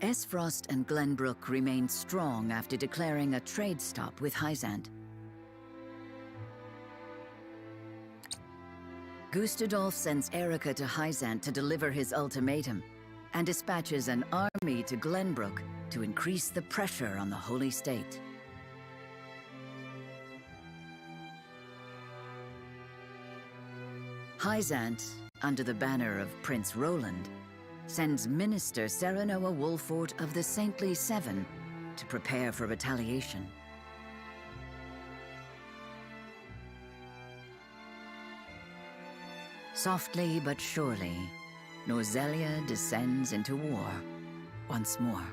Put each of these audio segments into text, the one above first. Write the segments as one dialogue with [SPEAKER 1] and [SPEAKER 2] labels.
[SPEAKER 1] Esfrost and Glenbrook remained strong after declaring a trade stop with Hyzante. Gustadolf sends Erica to Hyzante to deliver his ultimatum, and dispatches an army to Glenbrook to increase the pressure on the Holy State. Hyzante, under the banner of Prince Roland, sends Minister Serenoa Wolffort of the Saintly Seven to prepare for retaliation. Softly but surely, Norzelia descends into war once more.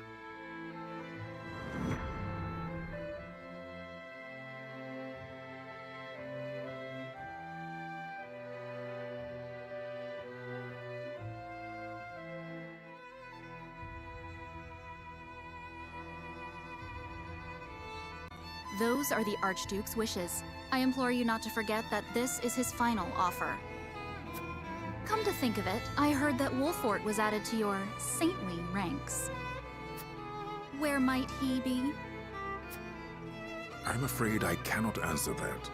[SPEAKER 2] Those are the Archduke's wishes. I implore you not to forget that this is his final offer. Come to think of it, I heard that Wolffort was added to your saintly ranks. Where might he be?
[SPEAKER 3] I'm afraid I cannot answer that.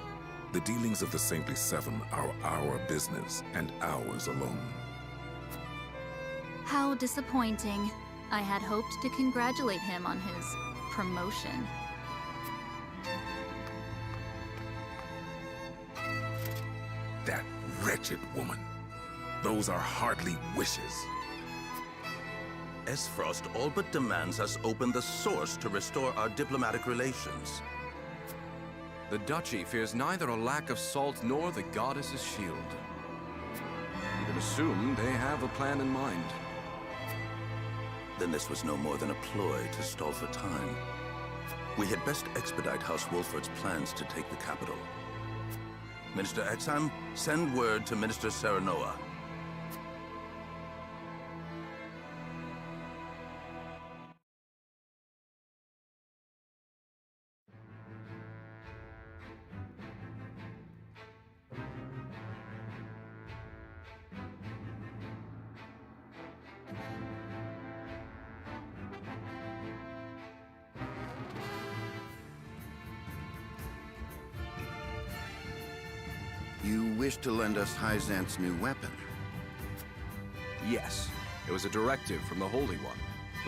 [SPEAKER 3] The dealings of the Saintly Seven are our business, and ours alone.
[SPEAKER 2] How disappointing. I had hoped to congratulate him on his promotion.
[SPEAKER 3] That wretched woman. Those are hardly wishes.
[SPEAKER 4] Esfrost all but demands us open the source to restore our diplomatic relations.
[SPEAKER 5] The Duchy fears neither a lack of salt nor the goddess's shield. You can assume they have a plan in mind.
[SPEAKER 4] Then this was no more than a ploy to stall for time. We had best expedite House Wolffort's plans to take the capital. Minister Exham, send word to Minister Serenoa.
[SPEAKER 6] You wish to lend us Hyzante's new weapon?
[SPEAKER 5] Yes, it was a directive from the Holy One.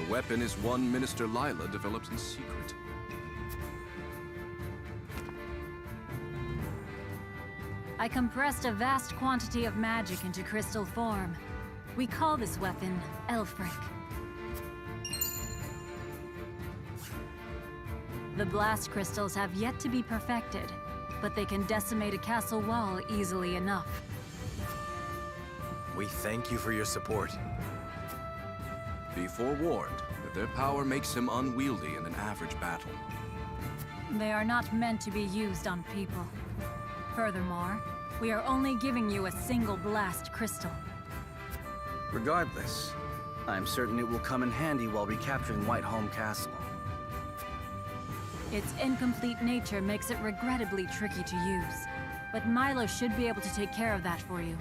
[SPEAKER 5] The weapon is one Minister Lila developed in secret.
[SPEAKER 7] I compressed a vast quantity of magic into crystal form. We call this weapon Elfric. The blast crystals have yet to be perfected, but they can decimate a castle wall easily enough.
[SPEAKER 8] We thank you for your support.
[SPEAKER 5] Be forewarned that their power makes him unwieldy in an average battle.
[SPEAKER 7] They are not meant to be used on people. Furthermore, we are only giving you a single blast crystal.
[SPEAKER 8] Regardless, I'm certain it will come in handy while recapturing Whiteholm Castle.
[SPEAKER 7] Its incomplete nature makes it regrettably tricky to use, but Milo should be able to take care of that for you.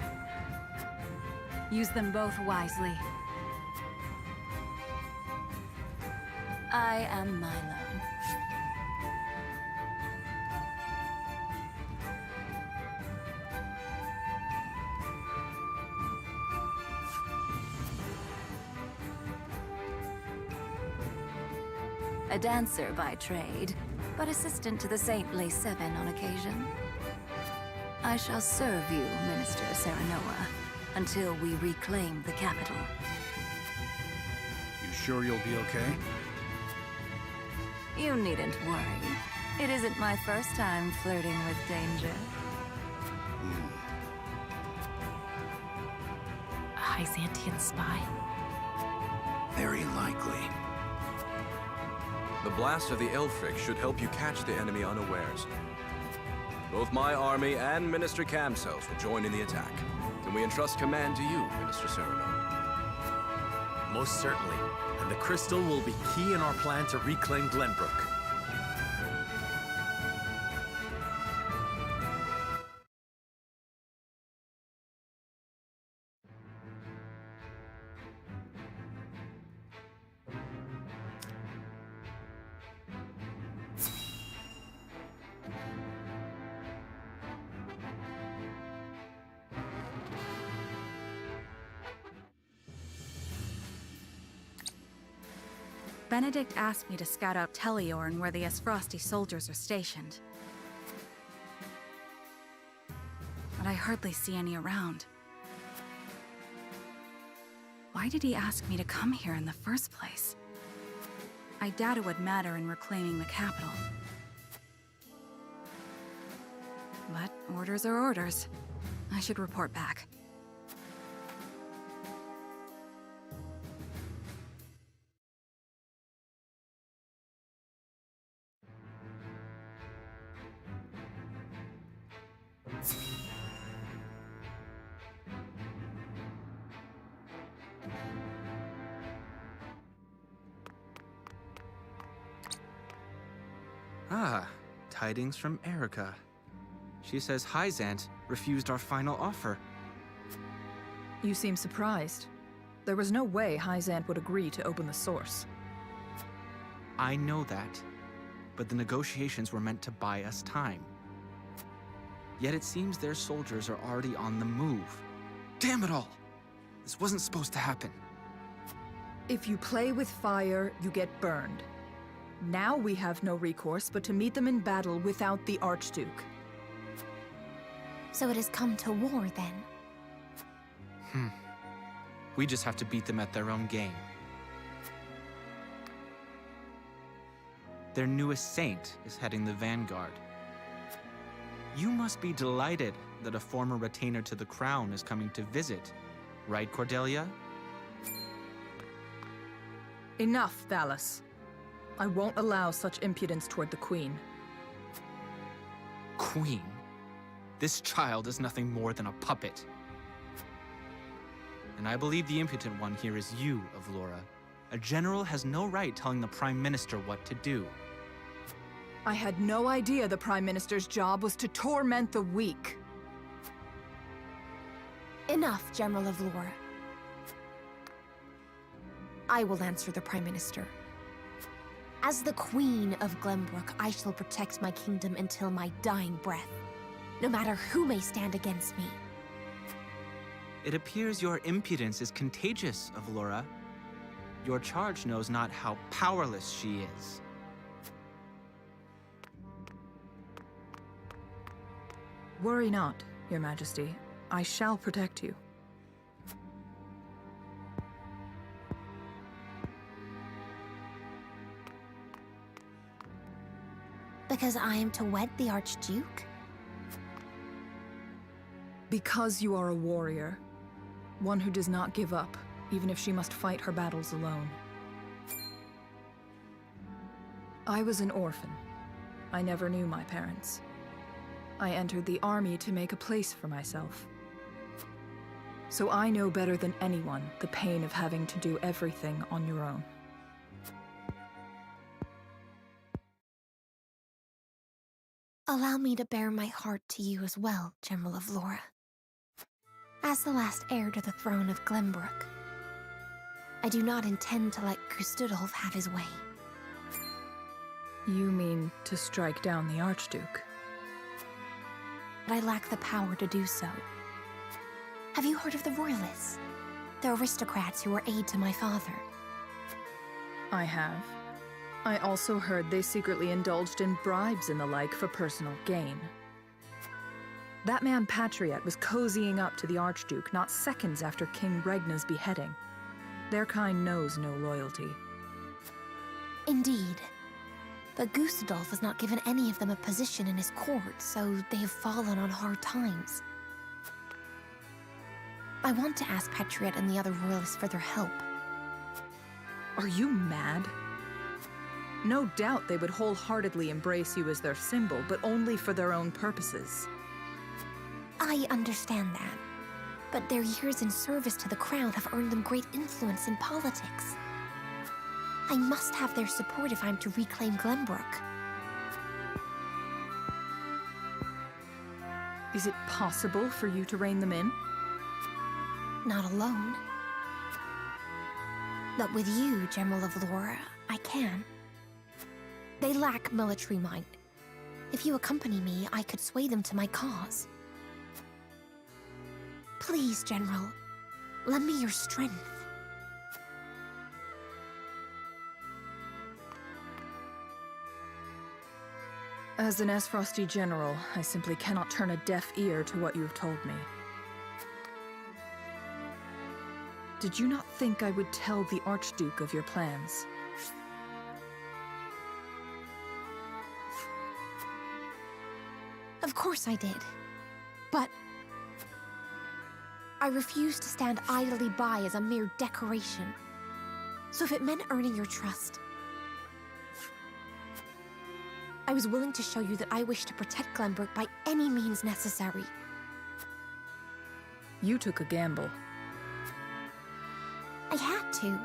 [SPEAKER 7] Use them both wisely. I am Milo.
[SPEAKER 9] A dancer by trade, but assistant to the Saintly Seven on occasion. I shall serve you, Minister Serenoa, until we reclaim the capital.
[SPEAKER 8] You sure you'll be okay?
[SPEAKER 9] You needn't worry. It isn't my first time flirting with danger.
[SPEAKER 7] A Hyzantean spy?
[SPEAKER 6] Very likely.
[SPEAKER 5] The blast of the Elfric should help you catch the enemy unawares. Both my army and Minister Camsel's will join in the attack. Can we entrust command to you, Minister Serenoa?
[SPEAKER 8] Most certainly. And the crystal will be key in our plan to reclaim Glenbrook.
[SPEAKER 10] Benedict asked me to scout out Teleorn where the Esfrosti soldiers are stationed. But I hardly see any around. Why did he ask me to come here in the first place? I doubt it would matter in reclaiming the capital. But orders are orders. I should report back.
[SPEAKER 11] Ah, tidings from Erica. She says Hyzante refused our final offer.
[SPEAKER 12] You seem surprised. There was no way Hyzante would agree to open the source.
[SPEAKER 11] I know that, but the negotiations were meant to buy us time. Yet it seems their soldiers are already on the move. Damn it all! This wasn't supposed to happen.
[SPEAKER 12] If you play with fire, you get burned. Now we have no recourse but to meet them in battle without the Archduke.
[SPEAKER 13] So it has come to war, then?
[SPEAKER 11] We just have to beat them at their own game. Their newest saint is heading the vanguard. You must be delighted that a former retainer to the crown is coming to visit, right, Cordelia?
[SPEAKER 12] Enough, Thalas. I won't allow such impudence toward the Queen.
[SPEAKER 11] Queen? This child is nothing more than a puppet. And I believe the impotent one here is you, Avlora. A general has no right telling the Prime Minister what to do.
[SPEAKER 12] I had no idea the Prime Minister's job was to torment the weak.
[SPEAKER 13] Enough, General Avlora. I will answer the Prime Minister. As the Queen of Glenbrook, I shall protect my kingdom until my dying breath, no matter who may stand against me.
[SPEAKER 11] It appears your impudence is contagious, Avlora. Your charge knows not how powerless she is.
[SPEAKER 12] Worry not, Your Majesty. I shall protect you.
[SPEAKER 13] Because I am to wed the Archduke?
[SPEAKER 12] Because you are a warrior. One who does not give up, even if she must fight her battles alone. I was an orphan. I never knew my parents. I entered the army to make a place for myself. So I know better than anyone the pain of having to do everything on your own.
[SPEAKER 13] Allow me to bare my heart to you as well, General Avlora. As the last heir to the throne of Glenbrook, I do not intend to let Kristudolf have his way.
[SPEAKER 12] You mean to strike down the Archduke?
[SPEAKER 13] But I lack the power to do so. Have you heard of the Royalists? The aristocrats who were aid to my father.
[SPEAKER 12] I have. I also heard they secretly indulged in bribes and the like for personal gain. That man Patriot was cozying up to the Archduke not seconds after King Regna's beheading. Their kind knows no loyalty.
[SPEAKER 13] Indeed. But Gustadolf has not given any of them a position in his court, so they have fallen on hard times. I want to ask Patriot and the other royalists for their help.
[SPEAKER 12] Are you mad? No doubt they would wholeheartedly embrace you as their symbol, but only for their own purposes.
[SPEAKER 13] I understand that. But their years in service to the crown have earned them great influence in politics. I must have their support if I'm to reclaim Glenbrook.
[SPEAKER 12] Is it possible for you to rein them in?
[SPEAKER 13] Not alone. But with you, General Avlora, I can. They lack military might. If you accompany me, I could sway them to my cause. Please, General, lend me your strength.
[SPEAKER 12] As an Esfrosty general, I simply cannot turn a deaf ear to what you have told me. Did you not think I would tell the Archduke of your plans?
[SPEAKER 13] Of course I did. But I refused to stand idly by as a mere decoration. So if it meant earning your trust, I was willing to show you that I wish to protect Glenbrook by any means necessary.
[SPEAKER 12] You took a gamble.
[SPEAKER 13] I had to.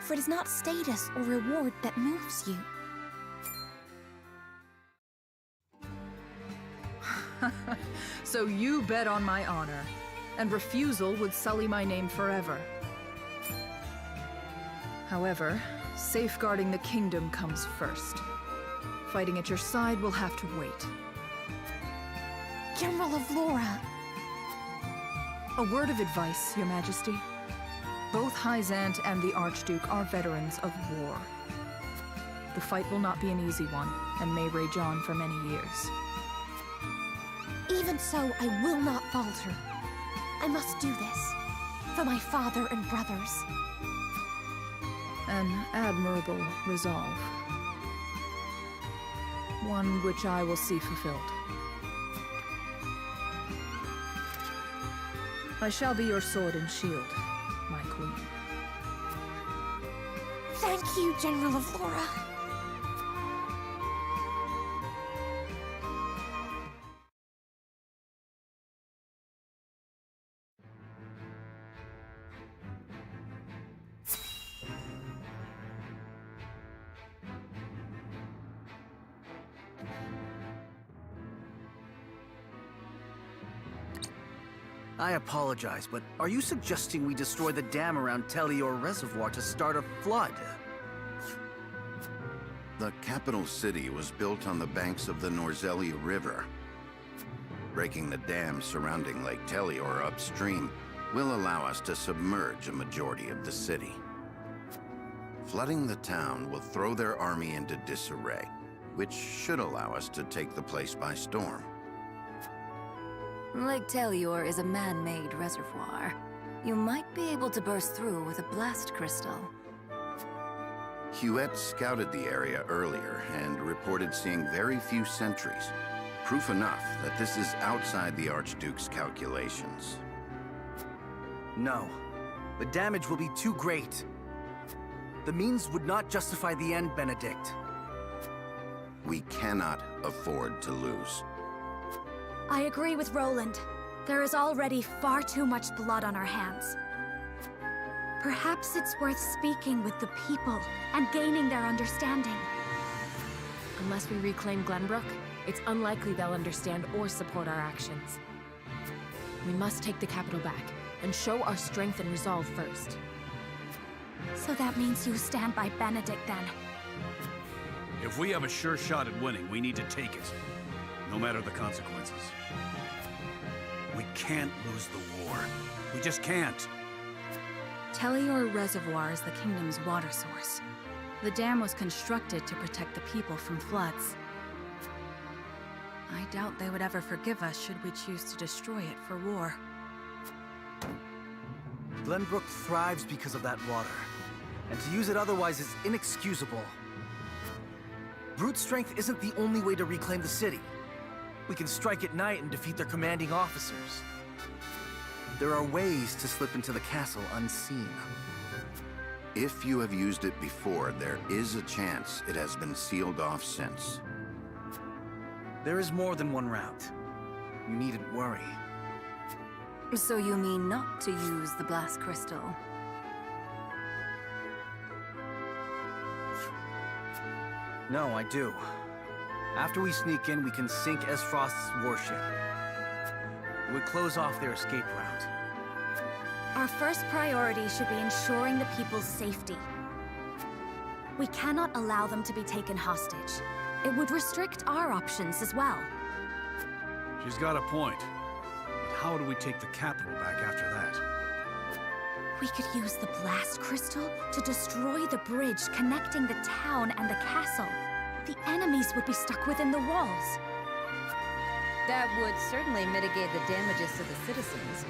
[SPEAKER 13] For it is not status or reward that moves you.
[SPEAKER 12] So you bet on my honor, and refusal would sully my name forever. However, safeguarding the kingdom comes first. Fighting at your side will have to wait.
[SPEAKER 13] General of Laura!
[SPEAKER 12] A word of advice, Your Majesty. Both Hyzante and the Archduke are veterans of war. The fight will not be an easy one, and may rage on for many years.
[SPEAKER 13] Even so, I will not falter. I must do this. For my father and brothers.
[SPEAKER 12] An admirable resolve. One which I will see fulfilled. I shall be your sword and shield, my queen.
[SPEAKER 13] Thank you, General of Laura.
[SPEAKER 14] I apologize, but are you suggesting we destroy the dam around Telior Reservoir to start a flood?
[SPEAKER 6] The capital city was built on the banks of the Norzelia River. Breaking the dam surrounding Lake Telior upstream will allow us to submerge a majority of the city. Flooding the town will throw their army into disarray, which should allow us to take the place by storm.
[SPEAKER 9] Lake Telior is a man-made reservoir. You might be able to burst through with a blast crystal.
[SPEAKER 6] Huette scouted the area earlier and reported seeing very few sentries. Proof enough that this is outside the Archduke's calculations.
[SPEAKER 14] No. The damage will be too great. The means would not justify the end, Benedict.
[SPEAKER 6] We cannot afford to lose.
[SPEAKER 2] I agree with Roland. There is already far too much blood on our hands. Perhaps it's worth speaking with the people and gaining their understanding.
[SPEAKER 15] Unless we reclaim Glenbrook, it's unlikely they'll understand or support our actions. We must take the capital back and show our strength and resolve first.
[SPEAKER 2] So that means you stand by Benedict, then?
[SPEAKER 16] If we have a sure shot at winning, we need to take it. No matter the consequences. We can't lose the war. We just can't.
[SPEAKER 10] Telior Reservoir is the kingdom's water source. The dam was constructed to protect the people from floods. I doubt they would ever forgive us should we choose to destroy it for war.
[SPEAKER 14] Glenbrook thrives because of that water, and to use it otherwise is inexcusable. Brute strength isn't the only way to reclaim the city. We can strike at night and defeat their commanding officers. There are ways to slip into the castle unseen.
[SPEAKER 6] If you have used it before, there is a chance it has been sealed off since.
[SPEAKER 14] There is more than one route. You needn't worry.
[SPEAKER 9] So you mean not to use the blast crystal?
[SPEAKER 14] No, I do. After we sneak in, we can sink Esfrost's warship. It would close off their escape route.
[SPEAKER 2] Our first priority should be ensuring the people's safety. We cannot allow them to be taken hostage. It would restrict our options as well.
[SPEAKER 16] She's got a point. But how do we take the capital back after that?
[SPEAKER 2] We could use the blast crystal to destroy the bridge connecting the town and the castle. The enemies would be stuck within the walls.
[SPEAKER 17] That would certainly mitigate the damages to the citizens.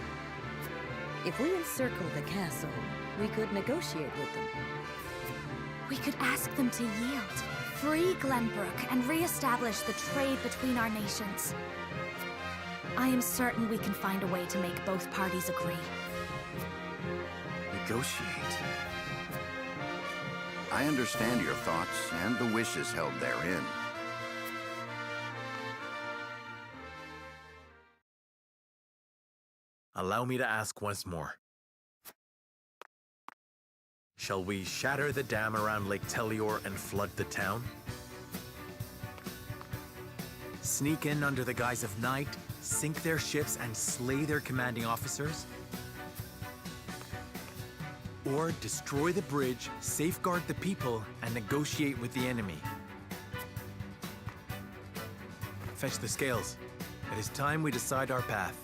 [SPEAKER 17] If we encircle the castle, we could negotiate with them.
[SPEAKER 2] We could ask them to yield, free Glenbrook, and re-establish the trade between our nations. I am certain we can find a way to make both parties agree.
[SPEAKER 8] Negotiate?
[SPEAKER 6] I understand your thoughts and the wishes held therein.
[SPEAKER 8] Allow me to ask once more. Shall we shatter the dam around Lake Telior and flood the town? Sneak in under the guise of night, sink their ships, and slay their commanding officers? Or destroy the bridge, safeguard the people, and negotiate with the enemy? Fetch the scales. It is time we decide our path.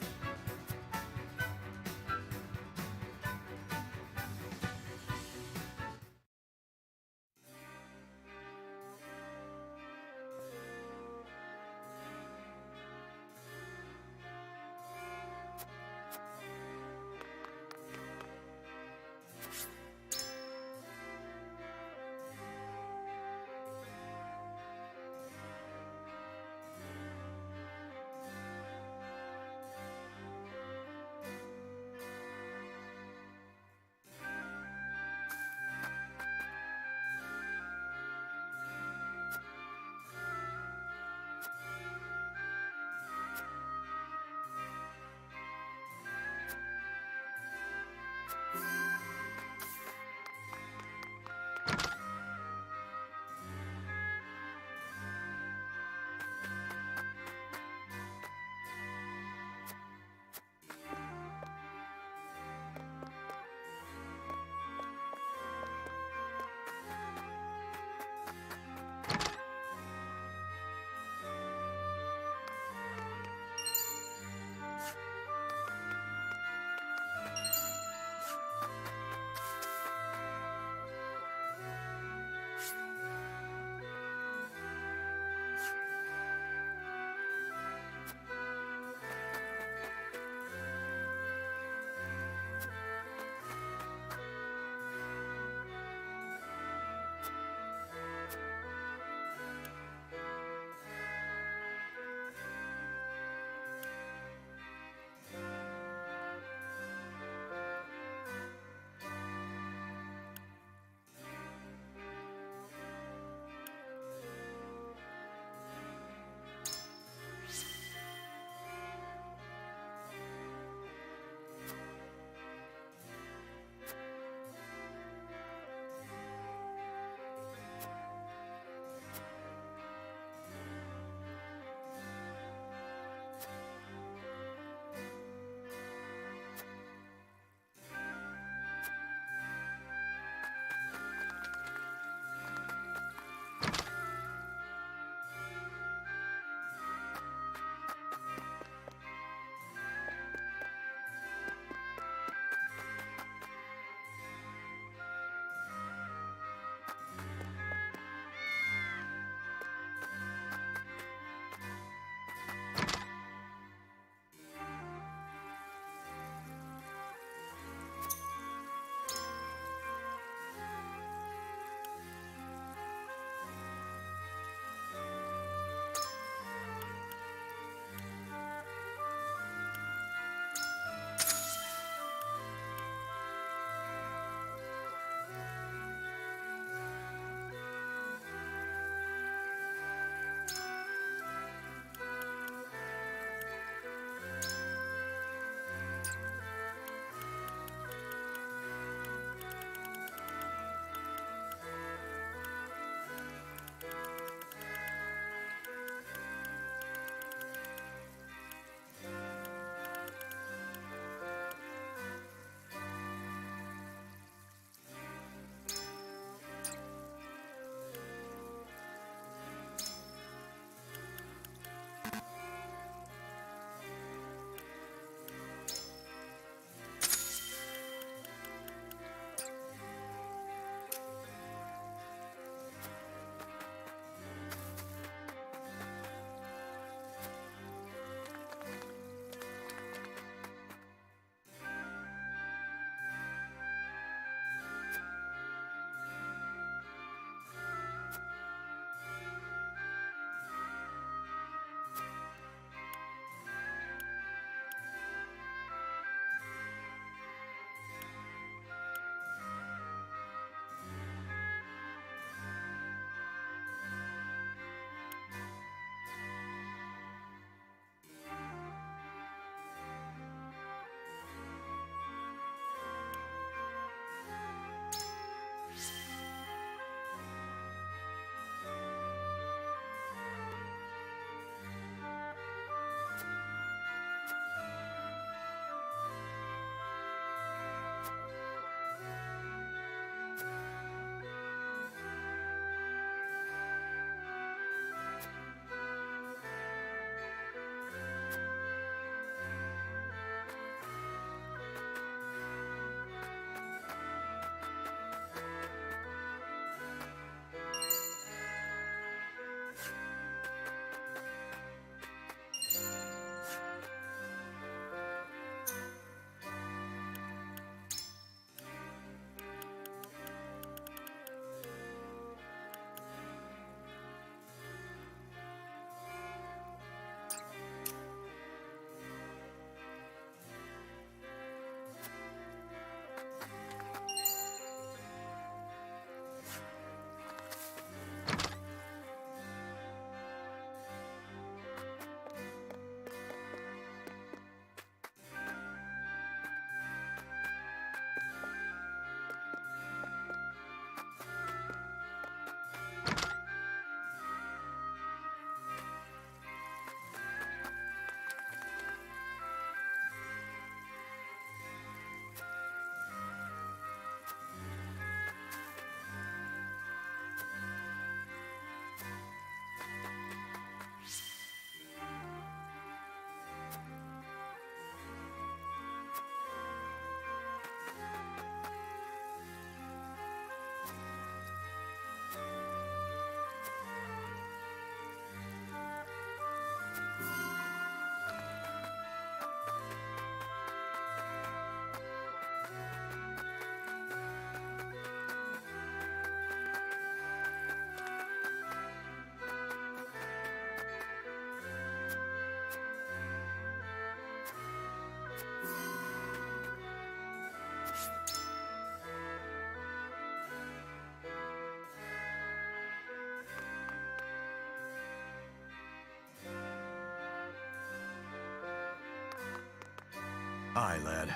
[SPEAKER 14] Aye, lad.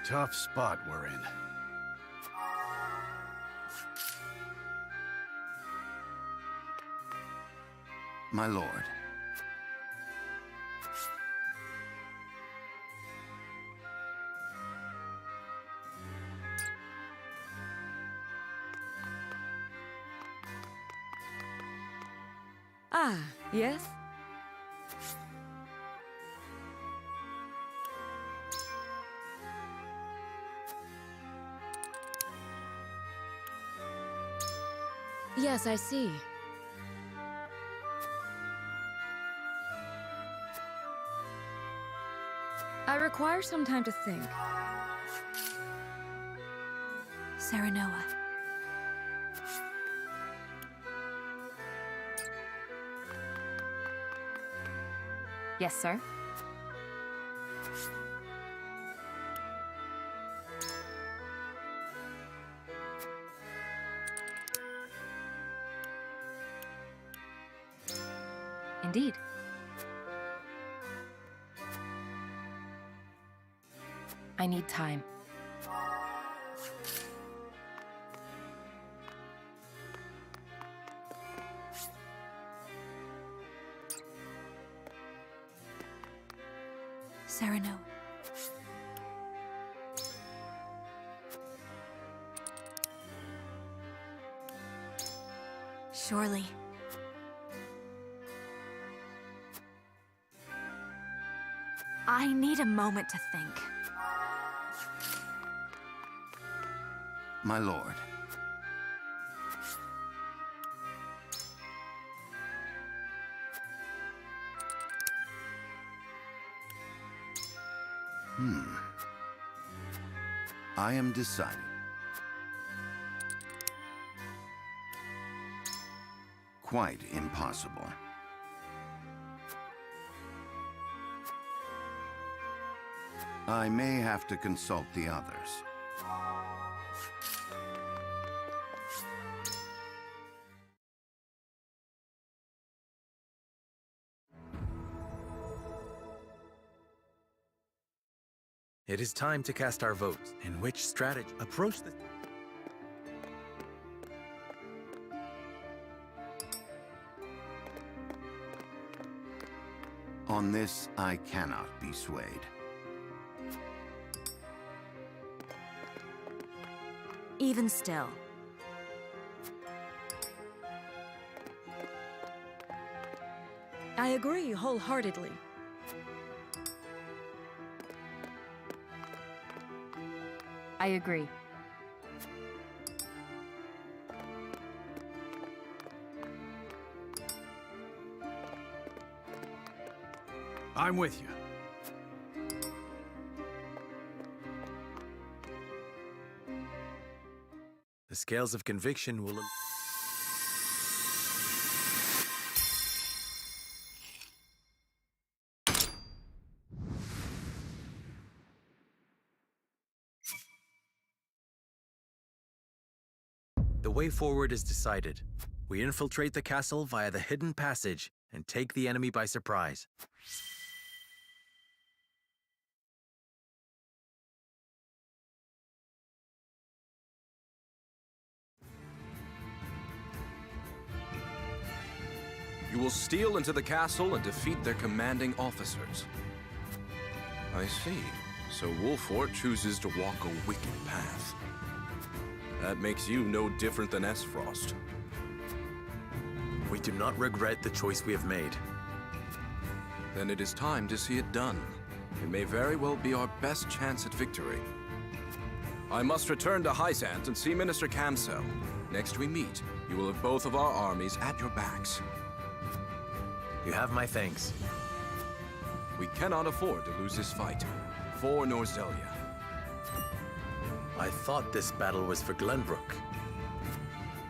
[SPEAKER 16] Tough spot we're in.
[SPEAKER 6] My lord.
[SPEAKER 17] Ah, yes?
[SPEAKER 15] Yes, I see. I require some time to think.
[SPEAKER 9] Serenoa.
[SPEAKER 15] Yes, sir. Indeed. I need time.
[SPEAKER 9] Serenoa. Surely. I need a moment to think.
[SPEAKER 6] My lord. I am decided. Quite impossible. I may have to consult the others.
[SPEAKER 8] It is time to cast our votes. In which strategy approach the...
[SPEAKER 6] On this, I cannot be swayed.
[SPEAKER 15] Even still.
[SPEAKER 17] I agree wholeheartedly.
[SPEAKER 15] I agree.
[SPEAKER 16] I'm with you.
[SPEAKER 8] The scales of conviction will... The way forward is decided. We infiltrate the castle via the hidden passage and take the enemy by surprise.
[SPEAKER 5] You will steal into the castle and defeat their commanding officers. I see. So Wolffort chooses to walk a wicked path. That makes you no different than S-Frost.
[SPEAKER 8] We do not regret the choice we have made.
[SPEAKER 5] Then it is time to see it done. It may very well be our best chance at victory. I must return to Hyzante and see Minister Kamsel. Next we meet, you will have both of our armies at your backs.
[SPEAKER 8] You have my thanks.
[SPEAKER 5] We cannot afford to lose this fight. for Norzelia.
[SPEAKER 8] I thought this battle was for Glenbrook.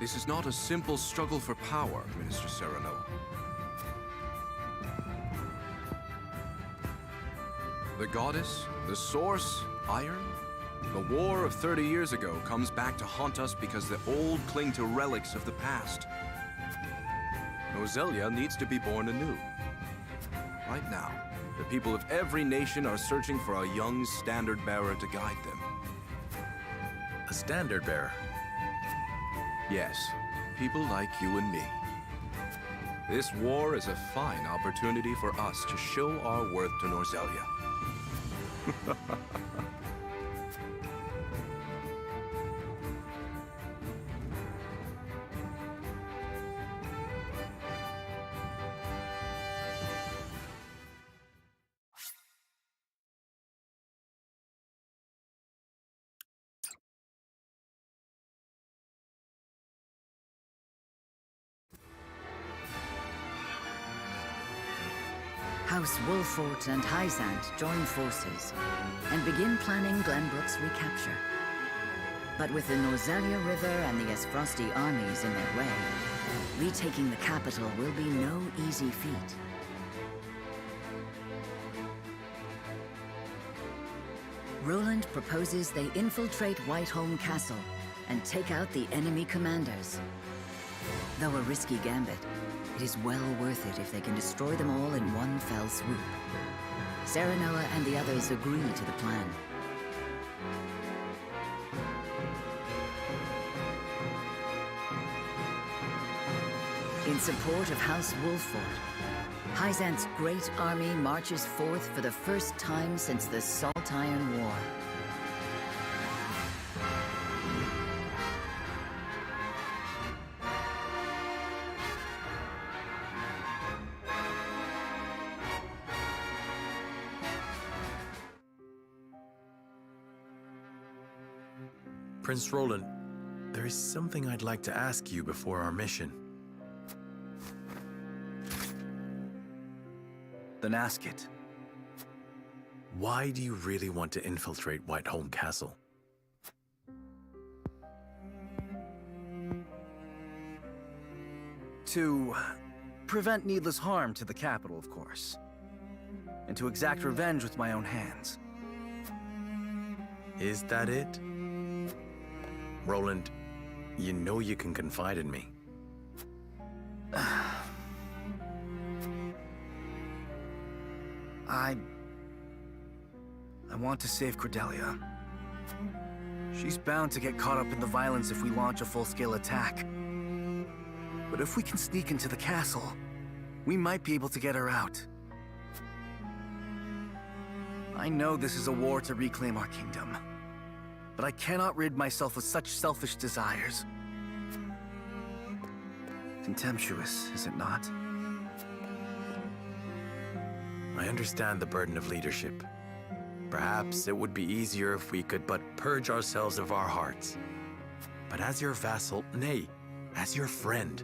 [SPEAKER 5] This is not a simple struggle for power, Minister Serenoa. The goddess, the source, iron? The war of 30 years ago comes back to haunt us because the old cling to relics of the past. Norzelia needs to be born anew. Right now, the people of every nation are searching for a young standard-bearer to guide them.
[SPEAKER 8] A standard-bearer?
[SPEAKER 5] Yes, people like you and me. This war is a fine opportunity for us to show our worth to Norzelia.
[SPEAKER 1] House Wolffort and Hyzante join forces and begin planning Glenbrook's recapture. But with the Norzelia River and the Esfrosti armies in their way, retaking the capital will be no easy feat. Roland proposes they infiltrate Whiteholm Castle and take out the enemy commanders. Though a risky gambit, it is well worth it if they can destroy them all in one fell swoop. Serenoa and the others agree to the plan. In support of House Wolffort, Hyzante's great army marches forth for the first time since the Salt Iron War.
[SPEAKER 8] Prince Roland, there is something I'd like to ask you before our mission.
[SPEAKER 14] Then ask it.
[SPEAKER 8] Why do you really want to infiltrate Whiteholm Castle?
[SPEAKER 14] To prevent needless harm to the capital, of course. And to exact revenge with my own hands.
[SPEAKER 8] Is that it? Roland, you know you can confide in me.
[SPEAKER 14] I want to save Cordelia. She's bound to get caught up in the violence if we launch a full-scale attack. But if we can sneak into the castle, we might be able to get her out. I know this is a war to reclaim our kingdom, but I cannot rid myself of such selfish desires. Contemptuous, is it not?
[SPEAKER 8] I understand the burden of leadership. Perhaps it would be easier if we could but purge ourselves of our hearts. But as your vassal, nay, as your friend,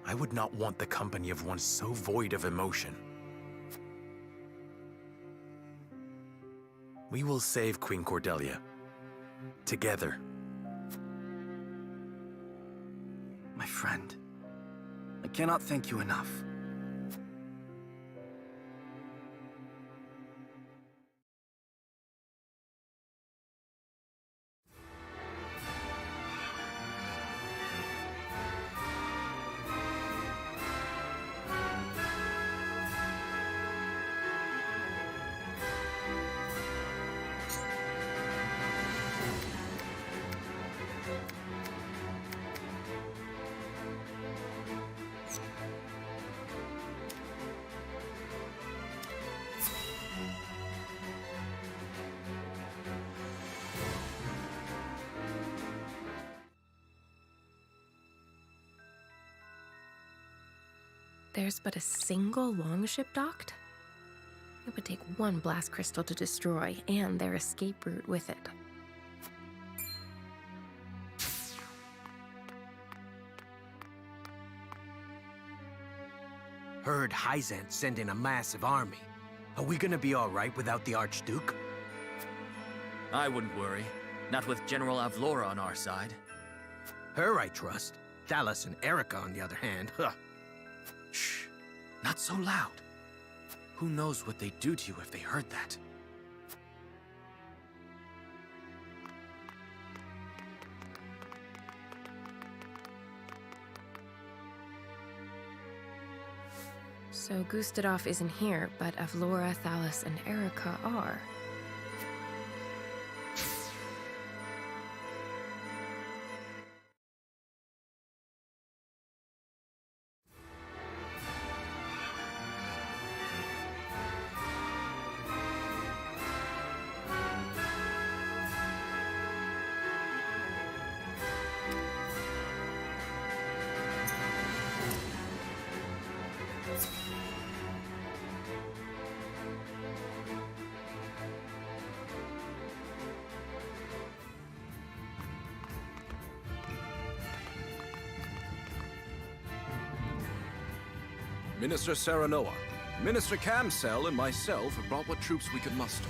[SPEAKER 8] I would not want the company of one so void of emotion. We will save Queen Cordelia. Together.
[SPEAKER 14] My friend, I cannot thank you enough.
[SPEAKER 15] There's but a single longship docked? It would take one blast crystal to destroy, and their escape route with it.
[SPEAKER 18] Heard Hyzante sent in a massive army. Are we gonna be alright without the Archduke? I wouldn't worry. Not with General Avlora on our side.
[SPEAKER 19] Her I trust. Thalas and Erica, on the other hand, huh.
[SPEAKER 18] Shh. Not so loud. Who knows what they'd do to you if they heard that?
[SPEAKER 15] So Gustadov isn't here, but Avlora, Thalas, and Erica are.
[SPEAKER 5] Minister Serenoa, Minister Camsell, and myself have brought what troops we could muster.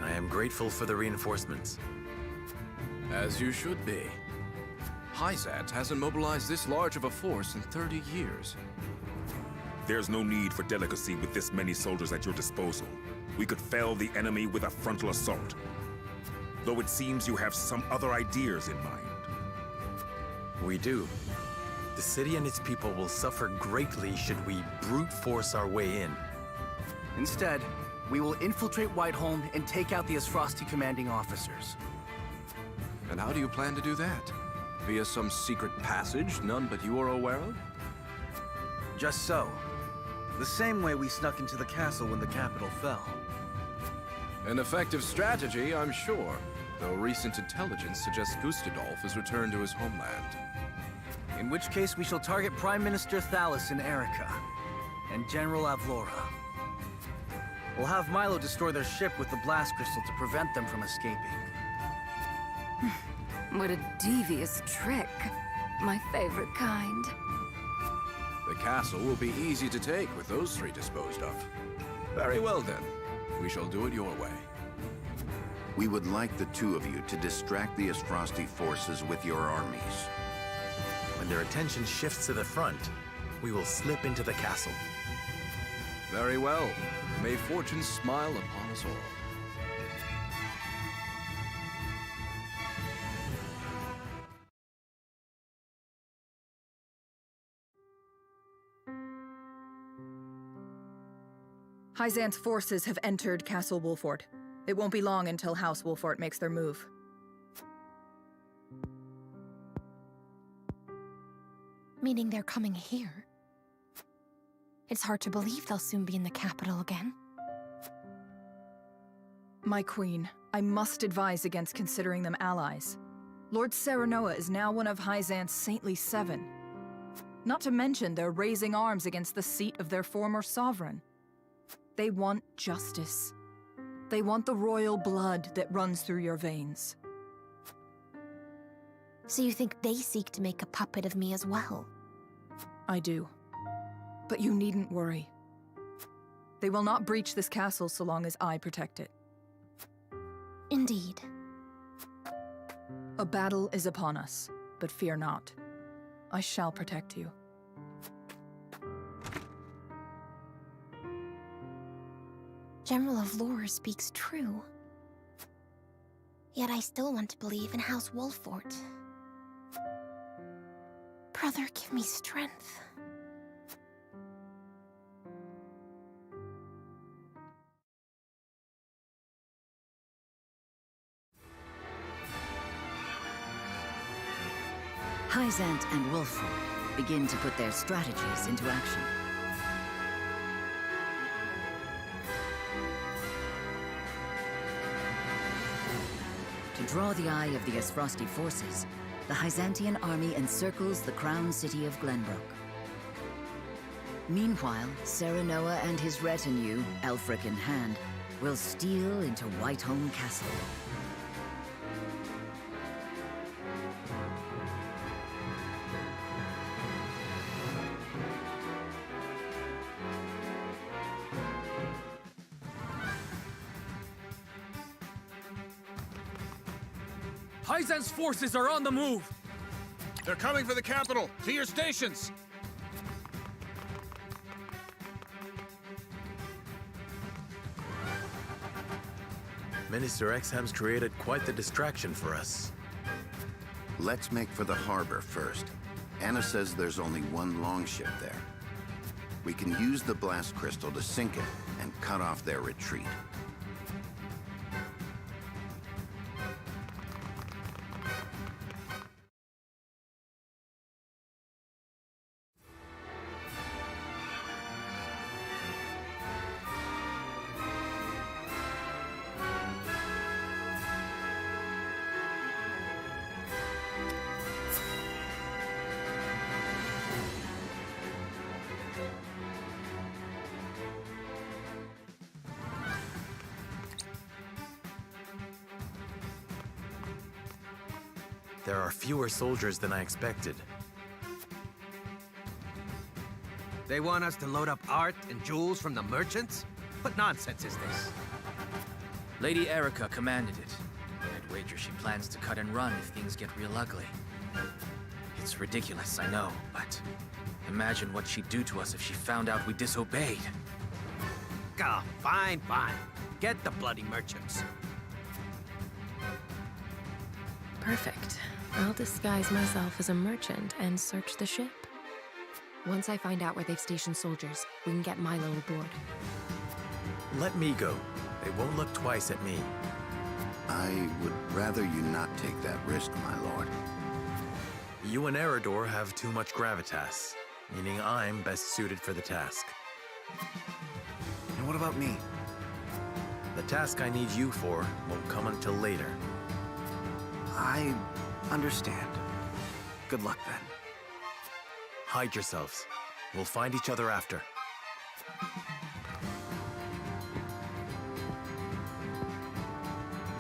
[SPEAKER 8] I am grateful for the reinforcements.
[SPEAKER 5] As you should be. Hyzante hasn't mobilized this large of a force in 30 years.
[SPEAKER 3] There's no need for delicacy with this many soldiers at your disposal. We could fell the enemy with a frontal assault. Though it seems you have some other ideas in mind.
[SPEAKER 8] We do. The city and its people will suffer greatly should we brute force our way in.
[SPEAKER 14] Instead, we will infiltrate Whiteholm and take out the Asfrosti commanding officers.
[SPEAKER 5] And how do you plan to do that? Via some secret passage none but you are aware of?
[SPEAKER 14] Just so. The same way we snuck into the castle when the capital fell.
[SPEAKER 5] An effective strategy, I'm sure, though recent intelligence suggests Gustadolf has returned to his homeland.
[SPEAKER 14] In which case we shall target Prime Minister Thalas and Erica, and General Avlora. We'll have Milo destroy their ship with the blast crystal to prevent them from escaping.
[SPEAKER 9] What a devious trick. My favorite kind.
[SPEAKER 5] The castle will be easy to take with those three disposed of. Very well then. We shall do it your way.
[SPEAKER 6] We would like the two of you to distract the Asfrosti forces with your armies.
[SPEAKER 8] When their attention shifts to the front, we will slip into the castle.
[SPEAKER 5] Very well. May fortune smile upon us all.
[SPEAKER 12] Hyzante's forces have entered Castle Wolffort. It won't be long until House Wolffort makes their move.
[SPEAKER 13] Meaning they're coming here. It's hard to believe they'll soon be in the capital again.
[SPEAKER 12] My queen, I must advise against considering them allies. Lord Serenoa is now one of Hyzante's saintly 7. Not to mention they're raising arms against the seat of their former sovereign. They want justice. They want the royal blood that runs through your veins.
[SPEAKER 13] So you think they seek to make a puppet of me as well?
[SPEAKER 12] I do. But you needn't worry. They will not breach this castle so long as I protect it.
[SPEAKER 13] Indeed.
[SPEAKER 12] A battle is upon us, but fear not. I shall protect you.
[SPEAKER 13] General Avlora speaks true. Yet I still want to believe in House Wolffort. Brother, give me strength.
[SPEAKER 1] Hyzante and Wolffort begin to put their strategies into action. To draw the eye of the Asfrosti forces, the Hyzantean army encircles the crown city of Glenbrook. Meanwhile, Serenoa and his retinue, Elfric in hand, will steal into Whiteholm Castle.
[SPEAKER 20] Hyzante's forces are on the move!
[SPEAKER 16] They're coming for the capital! To your stations!
[SPEAKER 8] Minister Exham's created quite the distraction for us.
[SPEAKER 6] Let's make for the harbor first. Anna says there's only one longship there. We can use the blast crystal to sink it and cut off their retreat.
[SPEAKER 8] There are fewer soldiers than I expected.
[SPEAKER 19] They want us to load up art and jewels from the merchants? What nonsense is this?
[SPEAKER 18] Lady Erica commanded it. I'd wager she plans to cut and run if things get real ugly. It's ridiculous, I know, but imagine what she'd do to us if she found out we disobeyed.
[SPEAKER 19] Oh, fine, fine. Get the bloody merchants.
[SPEAKER 15] Perfect. I'll disguise myself as a merchant and search the ship. Once I find out where they've stationed soldiers, we can get Milo aboard.
[SPEAKER 8] Let me go. They won't look twice at me.
[SPEAKER 6] I would rather you not take that risk, my lord.
[SPEAKER 8] You and Eridor have too much gravitas, meaning I'm best suited for the task.
[SPEAKER 14] And what about me?
[SPEAKER 8] The task I need you for won't come until later.
[SPEAKER 14] I understand. Good luck then.
[SPEAKER 8] Hide yourselves. We'll find each other after.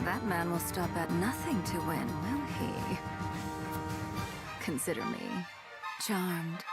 [SPEAKER 9] That man will stop at nothing to win, will he? Consider me charmed.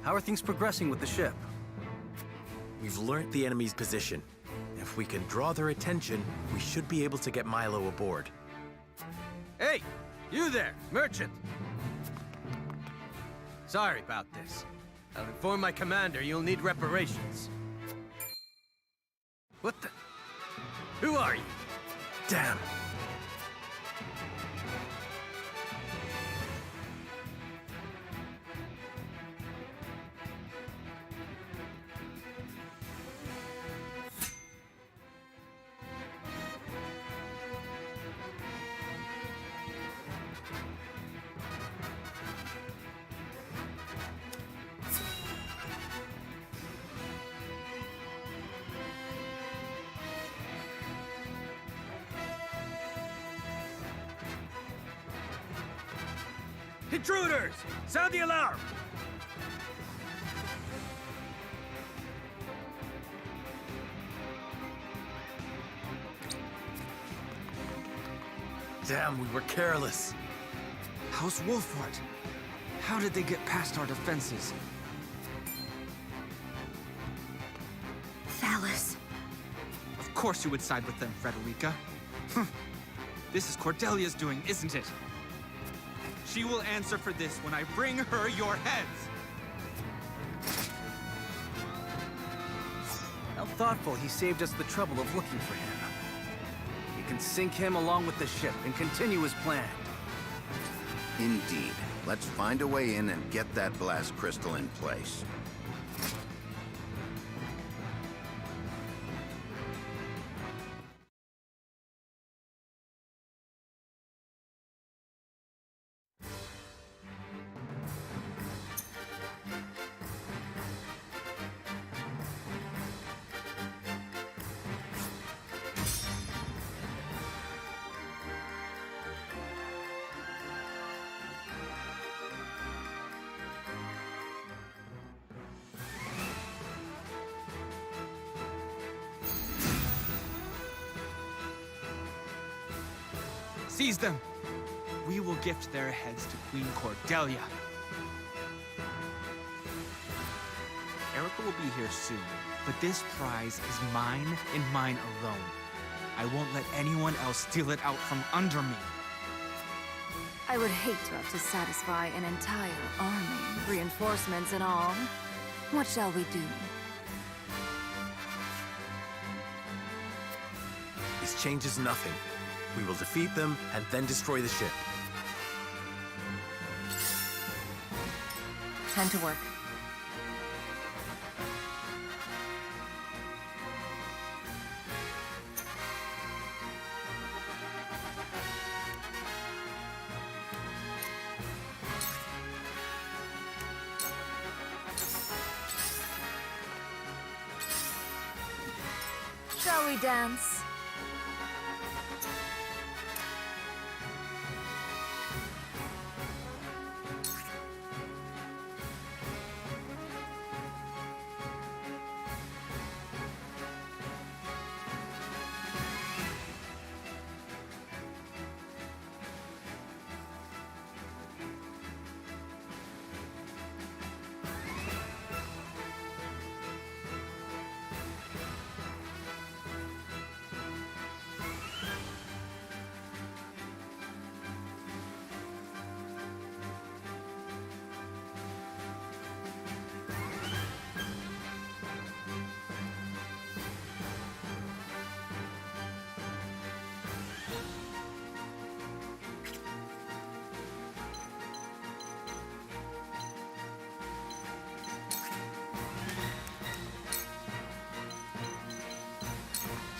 [SPEAKER 14] How are things progressing with the ship?
[SPEAKER 8] We've learnt the enemy's position. If we can draw their attention, we should be able to get Milo aboard.
[SPEAKER 19] Hey! You there, merchant! Sorry about this. I'll inform my commander you'll need reparations. What the? Who are you?
[SPEAKER 8] Damn!
[SPEAKER 16] Intruders! Sound the alarm!
[SPEAKER 8] Damn, we were careless.
[SPEAKER 11] House Wolffort. How did they get past our defenses?
[SPEAKER 1] Phallus.
[SPEAKER 11] Of course you would side with them, Frederica. This is Cordelia's doing, isn't it? She will answer for this when I bring her your heads!
[SPEAKER 14] How thoughtful he saved us the trouble of looking for him. We can sink him along with the ship and continue as planned.
[SPEAKER 6] Indeed. Let's find a way in and get that blast crystal in place.
[SPEAKER 11] Seize them! We will gift their heads to Queen Cordelia. Erica will be here soon, but this prize is mine and mine alone. I won't let anyone else steal it out from under me.
[SPEAKER 9] I would hate to have to satisfy an entire army, reinforcements and all. What shall we do?
[SPEAKER 8] This changes nothing. We will defeat them and then destroy the ship.
[SPEAKER 9] Time to work. Shall we dance?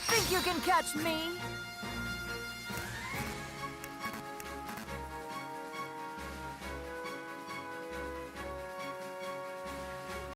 [SPEAKER 9] Think you can catch me?